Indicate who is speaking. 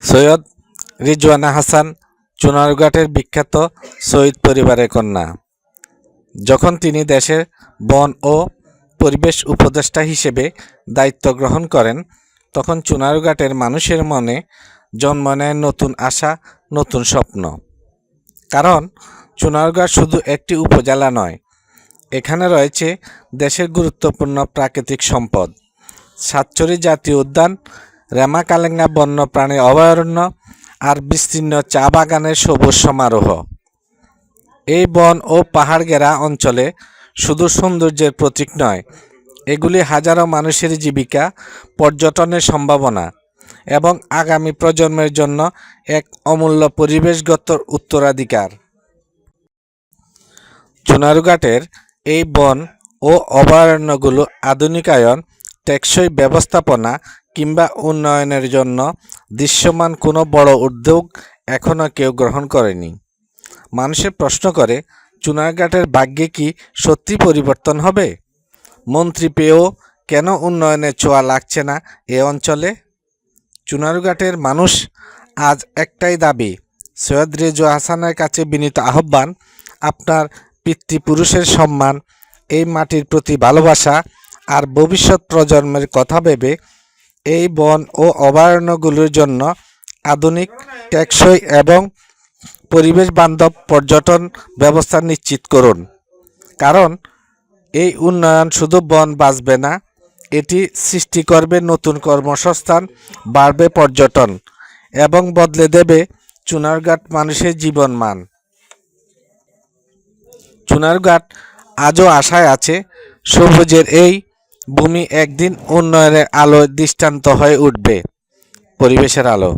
Speaker 1: সৈয়দ রিজওয়ানা হাসান চুনারুঘাটের বিখ্যাত শহীদ পরিবারের কন্যা। যখন তিনি দেশের বন ও পরিবেশ উপদেষ্টা হিসেবে দায়িত্ব গ্রহণ করেন, তখন চুনারুঘাটের মানুষের মনে জন্ম নেয় নতুন আশা, নতুন স্বপ্ন। কারণ চুনারুঘাট শুধু একটি উপজেলা নয়, এখানে রয়েছে দেশের গুরুত্বপূর্ণ প্রাকৃতিক সম্পদ, সাতছড়ি জাতীয় উদ্যান, রেমা-কালেঙ্গা বন্যপ্রাণী অভয়ারণ্য আর বিস্তীর্ণ চা বাগানের সবুজ সমারোহ। এই বন ও পাহাড় ঘেরা অঞ্চলে শুধু সৌন্দর্যের প্রতীক নয়, এগুলি হাজারো মানুষের জীবিকা, পর্যটনের সম্ভাবনা এবং আগামী প্রজন্মের জন্য এক অমূল্য পরিবেশগত উত্তরাধিকার। চুনারুঘাটের এই বন ও অভয়ারণ্যগুলো আধুনিকায়ন, টেকসই ব্যবস্থাপনা কিংবা উন্নয়নের জন্য দৃশ্যমান কোনো বড় উদ্যোগ এখনও কেউ গ্রহণ করেনি। মানুষের প্রশ্ন করে, চুনারুঘাটের ভাগ্যে কি সত্যি পরিবর্তন হবে? মন্ত্রী পেয়েও কেন উন্নয়নের ছোঁয়া লাগছে না এ অঞ্চলে? চুনারুঘাটের মানুষ আজ একটাই দাবি, সৈয়দ রেজওয়ানা হাসানের কাছে বিনীত আহ্বান, আপনার পিতৃপুরুষের সম্মান, এই মাটির প্রতি ভালোবাসা আর ভবিষ্যৎ প্রজন্মের কথা ভেবে এই বন ও অভয়ারণ্যগুলোর জন্য আধুনিক, টেকসই এবং পরিবেশ বান্ধব পর্যটন ব্যবস্থা নিশ্চিত করুন। কারণ এই উন্নয়ন শুধু বন বাঁচবে না, এটি সৃষ্টি করবে নতুন কর্মসংস্থান, বাড়বে পর্যটন এবং বদলে দেবে চুনারুঘাট মানুষের জীবনমান। চুনারুঘাট আজও আশায় আছে, সবুজের এই ভূমি একদিন উন্নয়নের আলোয় দৃষ্টান্ত হয়ে উঠবে, পরিবেশের আলো।